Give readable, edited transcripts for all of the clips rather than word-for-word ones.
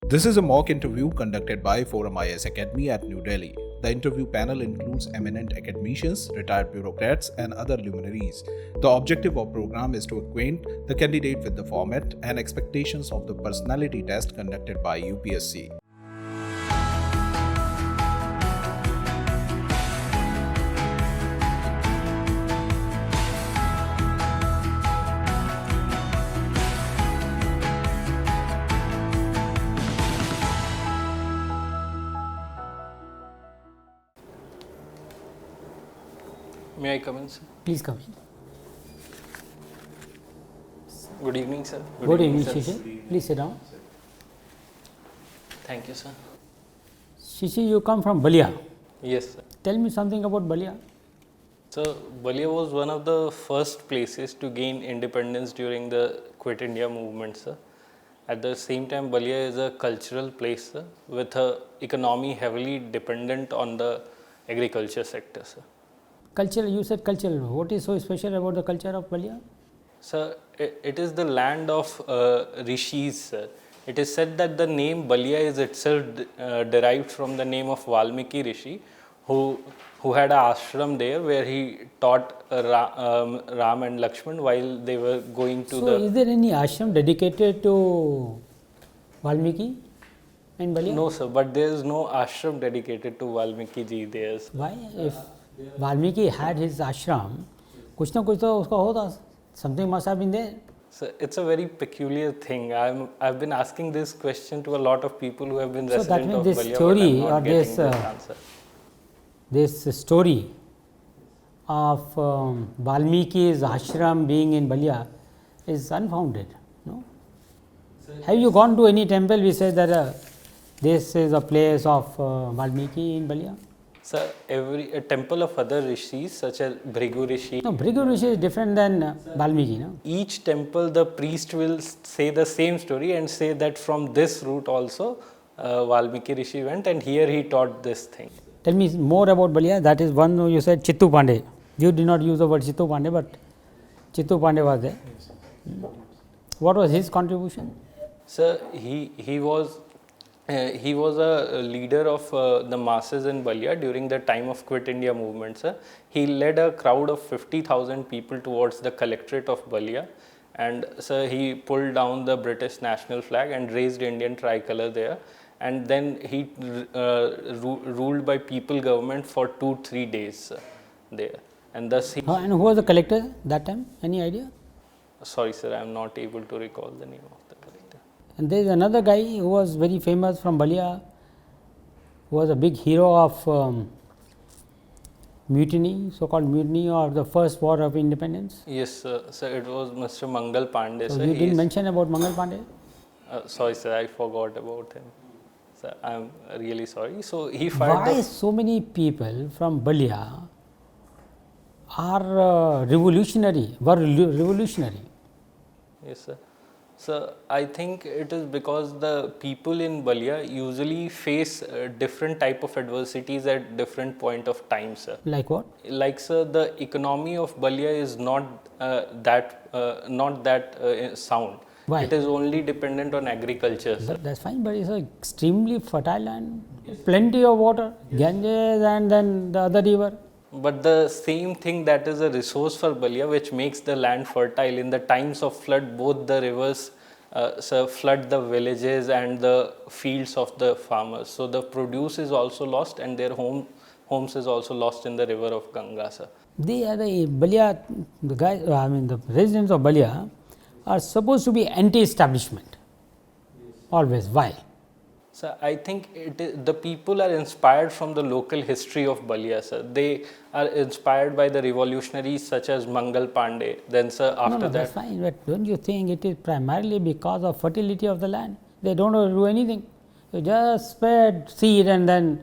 This is a mock interview conducted by ForumIAS Academy at New Delhi. The interview panel includes eminent academicians, retired bureaucrats, and other luminaries. The objective of program is to acquaint the candidate with the format and expectations of the personality test conducted by UPSC. May I come in, sir? Please come in. Good evening, sir. Good evening, Shishir. Please sit down. Thank you, sir. Shishir, you come from Balia. Yes, sir. Tell me something about Balia. So, Balia was one of the first places to gain independence during the Quit India movement, sir. At the same time, Balia is a cultural place, sir, with an economy heavily dependent on the agriculture sector, sir. Cultural, you said cultural. What is so special about the culture of Balia? Sir, it is the land of rishis, sir. It is said that the name Balia is itself derived from the name of Valmiki Rishi, who had an ashram there where he taught Ram and Lakshman while they were going to So, is there any ashram dedicated to Valmiki and Balia? No, sir, but there is no ashram dedicated to Valmiki ji there. Why? If Valmiki had his ashram, कुछ ना कुछ तो उसका होता. Something must have been there. So it's a very peculiar thing. I've been asking this question to a lot of people who have been So that resident means of this Balia, story but I'm not or getting this answer. this story of Valmiki's ashram being in Balia is unfounded. No? Have you gone to any temple which says that this is a place of Valmiki in Balia? So a temple of other rishis such as Bhrigu Rishi. No, Bhrigu Rishi is different than Valmiki. No? Each temple, the priest will say the same story and say that from this route also Valmiki Rishi went and here he taught this thing. Tell me more about Balia. That is one you said Chittu Pandey. You did not use the word Chittu Pandey, but Chittu Pandey was there. What was his contribution? Sir, he was a leader of the masses in Balia during the time of Quit India movement, sir. He led a crowd of 50,000 people towards the collectorate of Balia, and sir, he pulled down the British national flag and raised Indian tricolour there, and then he ruled by people government for 2-3 days there, and thus he... And who was the collector that time? Any idea? Sorry, sir, I am not able to recall the name of the collector. And there is another guy who was very famous from Balia, who was a big hero of mutiny, so-called mutiny of the first war of independence. Yes, sir. So it was Mr. Mangal Pandey. So sir. you didn't mention about Mangal Pandey? Sorry, sir, I forgot about him. Sir, I am really sorry. So he fired. Why so many people from Balia are revolutionary? Were revolutionary? Yes, sir. So I think it is because the people in Balia usually face different type of adversities at different point of time, sir. Like what? Like, sir, the economy of Balia is not that sound. Why? It is only dependent on agriculture, sir. That's fine, but it's an extremely fertile land, plenty of water, Ganges and then the other river. But the same thing that is a resource for Balia which makes the land fertile in the times of flood, both the rivers flood the villages and the fields of the farmers. So the produce is also lost and their homes is also lost in the river of Ganga, sir. They are the Balia, the residents of Balia are supposed to be anti-establishment. Always. Why? So I think the people are inspired from the local history of Balia, sir. They are inspired by the revolutionaries such as Mangal Pandey. Then, sir, after that... that's fine, but don't you think it is primarily because of fertility of the land? They don't do anything. You just spread seed and then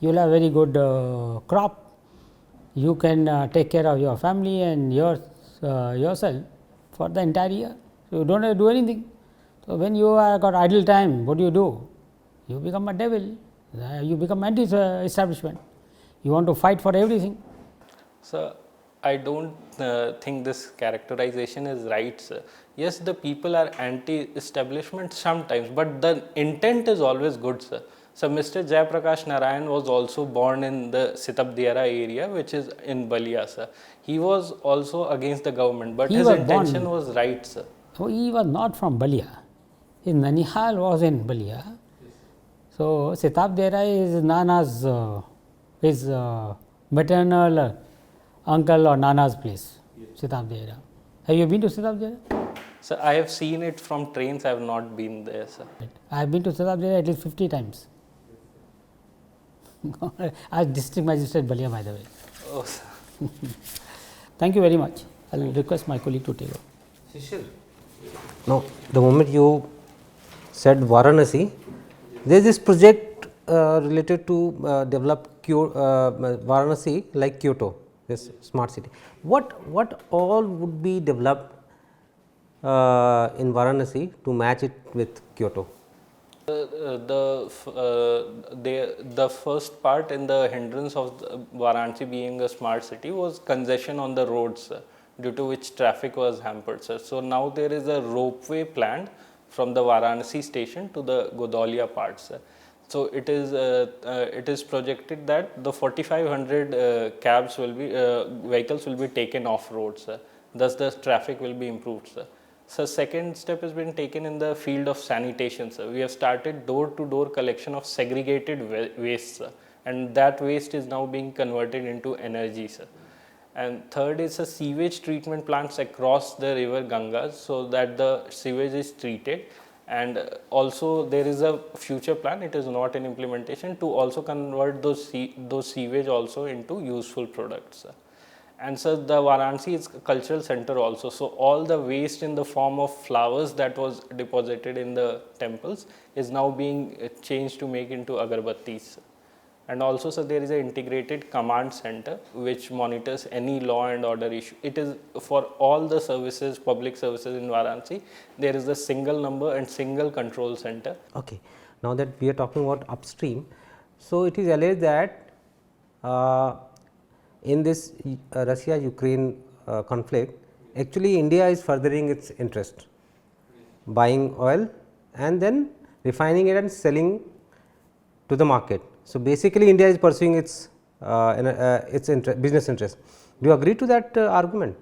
you will have very good crop. You can take care of your family and yourself for the entire year. So you don't have to do anything. So when you have got idle time, what do? You become a devil, you become anti-establishment. You want to fight for everything. So I don't think this characterization is right, sir. Yes, the people are anti-establishment sometimes, but the intent is always good, sir. So Mr. Jayaprakash Narayan was also born in the Sitabdiara area, which is in Balia, sir. He was also against the government, but his intention was right, sir. So he was not from Balia. His Nanihal was in Balia. So Sitabdiara is Nana's his maternal uncle or Nana's place. Sitabdiara. Have you been to Sitabdiara? So I have seen it from trains. I have not been there, sir. I have been to Sitabdiara at least 50 times. As district magistrate Balia, by the way. Oh, sir. Thank you very much. I will request my colleague to take over. Shishir. Now, the moment you said Varanasi, there is this project related to develop Varanasi like Kyoto, this smart city. What all would be developed in Varanasi to match it with Kyoto? The first part in the hindrance of Varanasi being a smart city was congestion on the roads, due to which traffic was hampered, sir. So now there is a ropeway planned from the Varanasi station to the Godalia part, sir. So it is projected that the 4,500 cabs will be vehicles will be taken off road, sir. Thus the traffic will be improved, sir. So second step has been taken in the field of sanitation, sir. We have started door-to-door collection of segregated waste, sir, and that waste is now being converted into energy, sir. And third is a sewage treatment plants across the river Gangas, so that the sewage is treated. And also there is a future plan, it is not in implementation, to also convert those sewage also into useful products, sir. And so the Varanasi is a cultural center also. So all the waste in the form of flowers that was deposited in the temples is now being changed to make into agarbattis. And also, so there is an integrated command center which monitors any law and order issue. It is for all the services, public services in Varanasi, there is a single number and single control center. Okay. Now that we are talking about upstream, so it is alleged that in this Russia-Ukraine conflict, actually India is furthering its interest, buying oil and then refining it and selling to the market. So basically India is pursuing its business interest. Do you agree to that argument?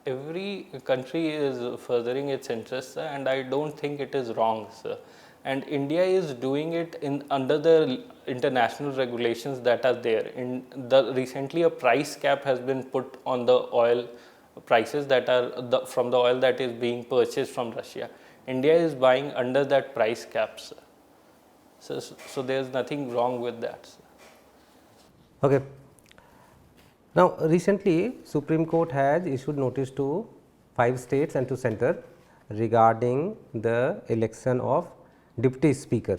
Every country is furthering its interests, and I don't think it is wrong, sir. And India is doing it under the international regulations that are there. Recently a price cap has been put on the oil prices that are from the oil that is being purchased from Russia. India is buying under that price cap, sir. So there is nothing wrong with that, sir. Okay. Now recently Supreme Court has issued notice to 5 states and to center regarding the election of Deputy Speaker.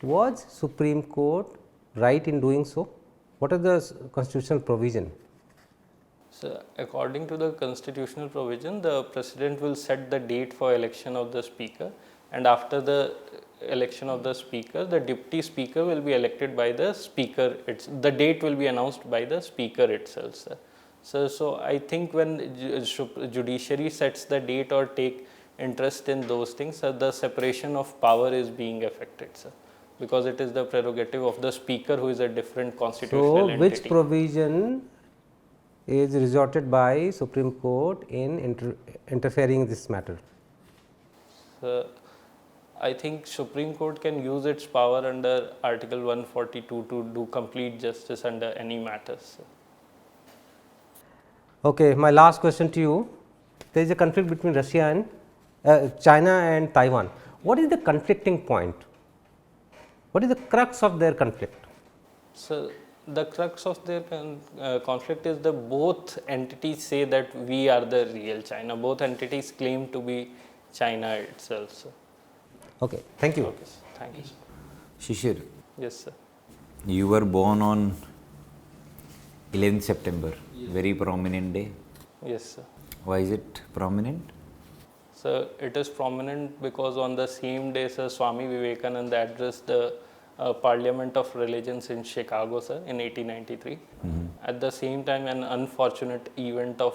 Was Supreme Court right in doing so? What are the constitutional provision? So according to the constitutional provision, the President will set the date for election of the Speaker, and after the election of the Speaker, the Deputy Speaker will be elected by the Speaker. The date will be announced by the Speaker itself, sir. So I think when judiciary sets the date or take interest in those things, the separation of power is being affected, sir, because it is the prerogative of the Speaker, who is a different constitutional entity. Which provision is resorted by Supreme Court in interfering in this matter? I think Supreme Court can use its power under Article 142 to do complete justice under any matters, sir. Okay, my last question to you. There is a conflict between Russia and China and Taiwan. What is the conflicting point? What is the crux of their conflict? So the crux of their conflict is the both entities say that we are the real China. Both entities claim to be China itself, sir. Okay, thank you. Okay, sir. Thank you, sir. Shishir, Yes, sir. you were born on 11th September, very prominent day. Yes, sir. Why is it prominent? So it is prominent because on the same day, sir, Swami Vivekananda addressed the Parliament of Religions in Chicago, sir, in 1893. At the same time, an unfortunate event of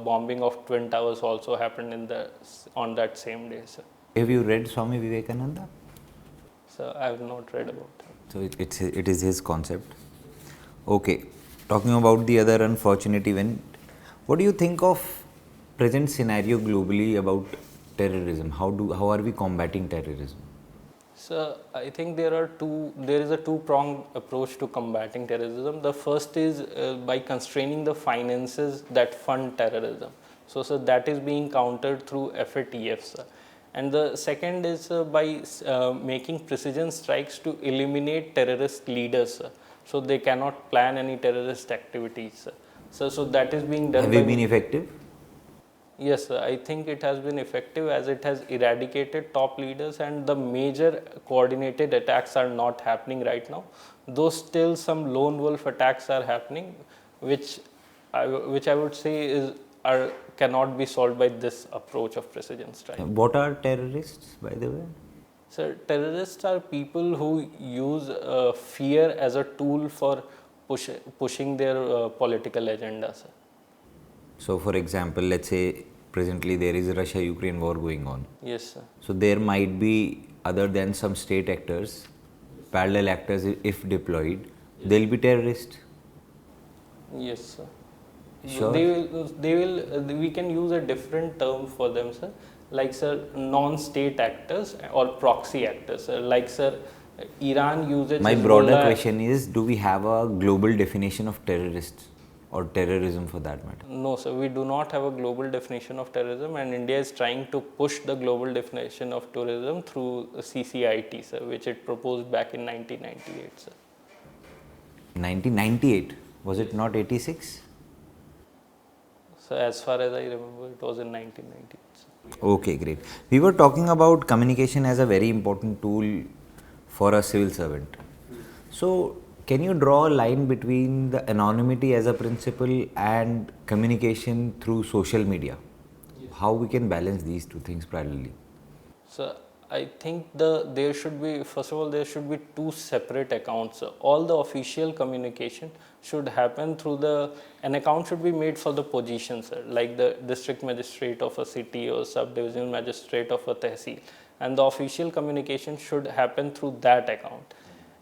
bombing of Twin Towers also happened on that same day, sir. Have you read Swami Vivekananda? So I have not read about that. So it is his concept. Okay, talking about the other unfortunate event, what do you think of present scenario globally about terrorism? How are we combating terrorism? So I think there is a two-pronged approach to combating terrorism. The first is by constraining the finances that fund terrorism. So that is being countered through FATFs. And the second is by making precision strikes to eliminate terrorist leaders. So they cannot plan any terrorist activities. So that is being done. Have you been effective? Yes, I think it has been effective as it has eradicated top leaders, and the major coordinated attacks are not happening right now. Though still some lone wolf attacks are happening, which I would say cannot be solved by this approach of precision strike. What are terrorists, by the way? So terrorists are people who use fear as a tool for pushing their political agendas. So, for example, let's say presently there is a Russia-Ukraine war going on. Yes, sir. So, there might be, other than some state actors, parallel actors, if deployed, they'll be terrorists. Yes, sir. Sure. We can use a different term for them, sir. Like, sir, non-state actors or proxy actors. Like, sir, Iran uses. My broader question is, do we have a global definition of terrorists? Or terrorism for that matter? No, sir, we do not have a global definition of terrorism, and India is trying to push the global definition of terrorism through CCIT, sir, which it proposed back in 1998, sir. 1998? Was it not 86? So, as far as I remember, it was in 1998, sir. Okay, great. We were talking about communication as a very important tool for a civil servant. So, can you draw a line between the anonymity as a principle and communication through social media? Yes. How we can balance these two things parallelly? So I think there should be, first of all, there should be two separate accounts. All the official communication should happen through an account should be made for the positions, like the district magistrate of a city or subdivision magistrate of a tehsil, and the official communication should happen through that account.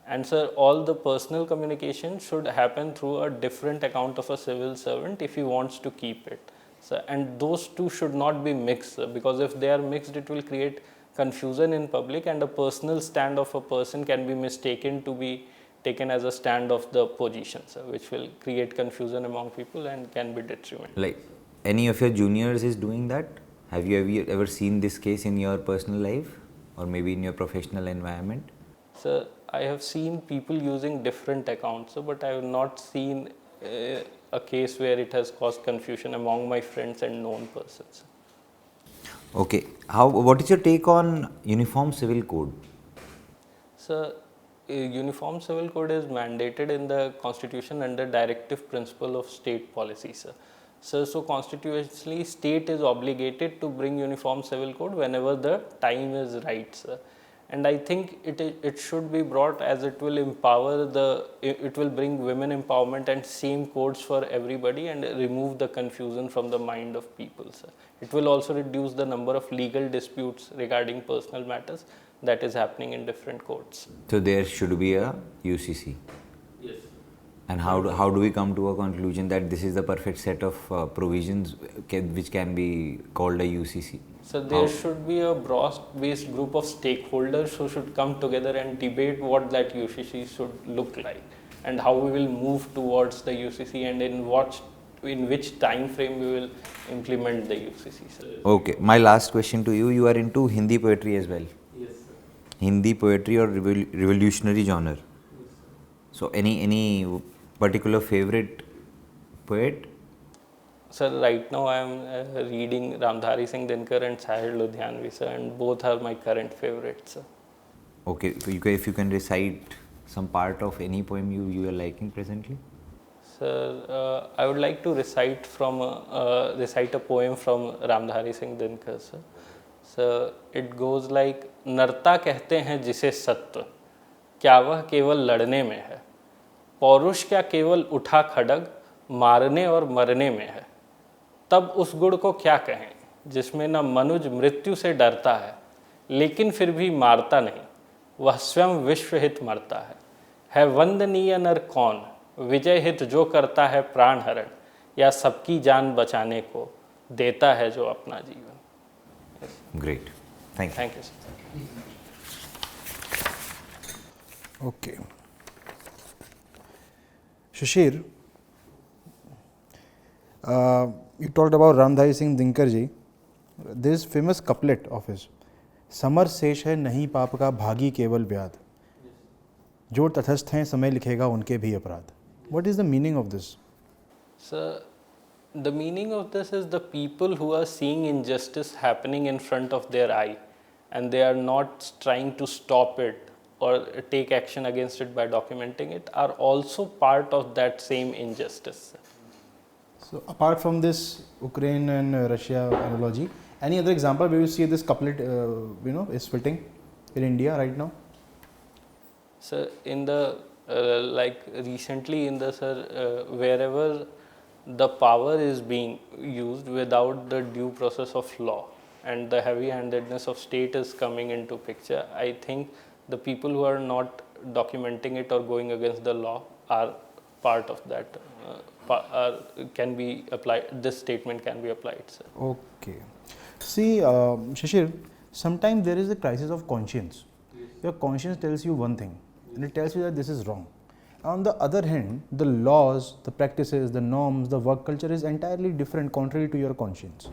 And sir, all the personal communication should happen through a different account of a civil servant if he wants to keep it. So, and those two should not be mixed, because if they are mixed, it will create confusion in public, and a personal stand of a person can be mistaken to be taken as a stand of the position, which will create confusion among people and can be detrimental. Like any of your juniors is doing that? Have you ever seen this case in your personal life or maybe in your professional environment? Sir, I have seen people using different accounts, but I have not seen a case where it has caused confusion among my friends and known persons. Okay. What is your take on Uniform Civil Code? Sir, Uniform Civil Code is mandated in the Constitution under directive principle of state policy, sir. So constitutionally, state is obligated to bring Uniform Civil Code whenever the time is right, sir. And I think it should be brought, as it will it will bring women empowerment and same codes for everybody and remove the confusion from the mind of people, sir. It will also reduce the number of legal disputes regarding personal matters that is happening in different courts. So there should be a UCC. Yes. And how do we come to a conclusion that this is the perfect set of provisions which can be called a UCC? So there should be a broad-based group of stakeholders who should come together and debate what that UCC should look like and how we will move towards the UCC and in which time frame we will implement the UCC. Sir. Okay, my last question to you. You are into Hindi poetry as well? Yes, sir. Hindi poetry or revolutionary genre? Yes, sir. So any particular favorite poet? Sir, right now I am reading Ramdhari Singh Dinkar and Sahil Ludhianvi, sir, and both are my current favorites, sir. Okay, so if you can recite some part of any poem you are liking presently? Sir, I would like to recite a poem from Ramdhari Singh Dinkar, sir. So it goes like, नरता कहते हैं जिसे सत्व, क्या वह केवल लड़ने में है, पौरुष क्या केवल उठा खड़ग, मारने और मरने में है, तब उस गुण को क्या कहें जिसमें न मनुज मृत्यु से डरता है लेकिन फिर भी मारता नहीं, वह स्वयं विश्व हित मरता है वंदनीय नर कौन, विजय हित जो करता है प्राण हरण, या सबकी जान बचाने को देता है जो अपना जीवन। Great. Thank you. Thank you sir. Okay. Shishir, you talked about Ramdhai Singh Dinkar ji. There is famous couplet of his. Summer शेष है नहीं पाप का भागी केवल व्याध, जो तटस्थ हैं समय लिखेगा उनके भी अपराध. What is the meaning of this? Sir, the meaning of this is the people who are seeing injustice happening in front of their eye and they are not trying to stop it or take action against it by documenting it are also part of that same injustice. So apart from this Ukraine and Russia analogy, any other example where you see this couplet is fitting in India right now? So in the like recently in the wherever the power is being used without the due process of law and the heavy-handedness of state is coming into picture, I think the people who are not documenting it or going against the law are part of that, can be applied, this statement can be applied, sir. Okay. See, Shishir, sometimes there is a crisis of conscience. Your conscience tells you one thing and it tells you that this is wrong. On the other hand, the laws, the practices, the norms, the work culture is entirely different, contrary to your conscience.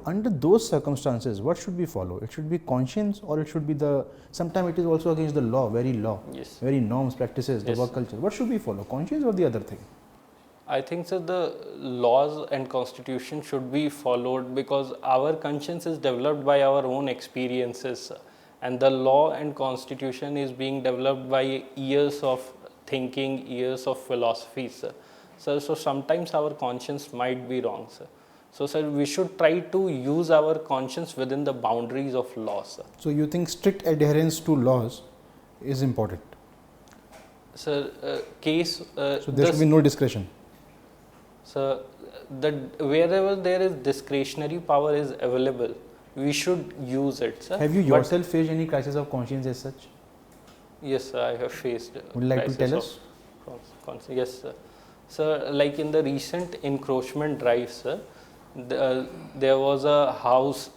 Under those circumstances, what should we follow? It should be conscience, or it should be sometimes it is also against the law, very norms, practices, the work culture. What should we follow, conscience or the other thing? I think so the laws and constitution should be followed because our conscience is developed by our own experiences, and the law and constitution is being developed by years of thinking, years of philosophy, sir. So sometimes our conscience might be wrong, sir. So sir, we should try to use our conscience within the boundaries of law, sir. So you think strict adherence to laws is important? Sir, so there should be no discretion? So wherever there is discretionary power is available, we should use it, sir. Have you yourself faced any crisis of conscience as such? Yes, sir, I have faced. Would you like to tell us? Yes, sir. Sir, like in the recent encroachment drive, sir, there was a house,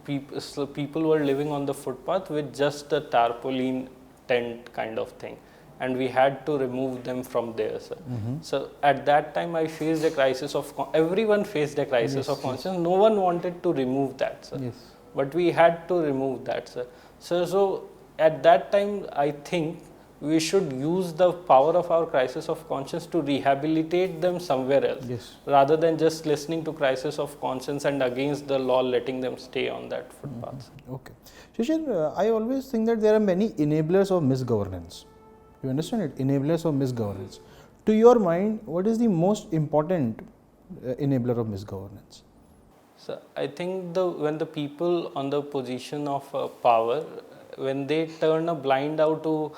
people were living on the footpath with just a tarpaulin tent kind of thing, and we had to remove them from there, sir. So at that time I faced a crisis of, everyone faced a crisis of conscience. No one wanted to remove that, sir. But we had to remove that, sir. So at that time I think we should use the power of our crisis of conscience to rehabilitate them somewhere else, rather than just listening to crisis of conscience and against the law letting them stay on that footpath. Okay. Shishir, I always think that there are many enablers of misgovernance. You understand it? Enablers of misgovernance. To your mind, what is the most important enabler of misgovernance? So I think when the people on the position of power, when they turn a blind eye to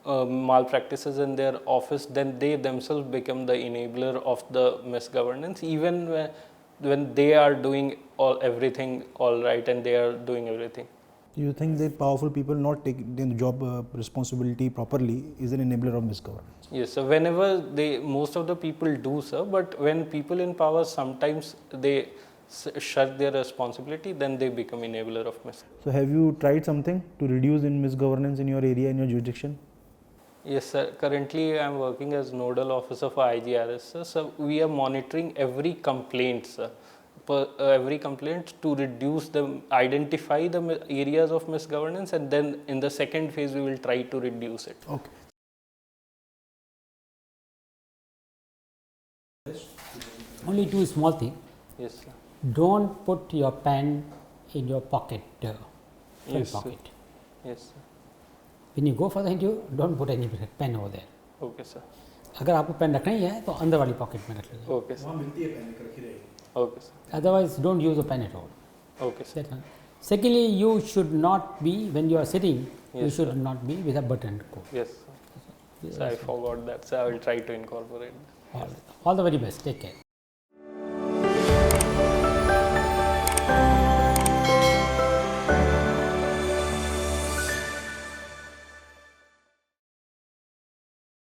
malpractices in their office, then they themselves become the enabler of the misgovernance, even when they are doing everything all right and they are doing everything. Do you think the powerful people not taking the job responsibility properly is an enabler of misgovernance? Yes, so whenever most of the people do, sir, but when people in power sometimes they shirk their responsibility, then they become enabler of misgovernance. So have you tried something to reduce in misgovernance in your area, in your jurisdiction? Yes, sir. Currently, I am working as nodal officer for IGRS, sir. So we are monitoring every complaint, sir. Every complaint to reduce them, identify the areas of misgovernance, and then in the second phase we will try to reduce it. Okay. Only two small things. Yes, sir. Don't put your pen in your pocket, front pocket. Sir. Yes, sir. When you go for the interview, don't put any pen over there. Okay, sir. अगर आपको pen रखना ही है तो अंदर वाली pocket में रख लीजिए. Okay, sir. वहाँ मिलती है पेन रखी रहेगी. Okay, sir. Otherwise, don't use a pen at all. Okay, sir. Secondly, you should not be, when you are sitting, you should sir. not be with a buttoned coat. Yes, sir. So I forgot that, so I will try to incorporate that. All the very best. Take care.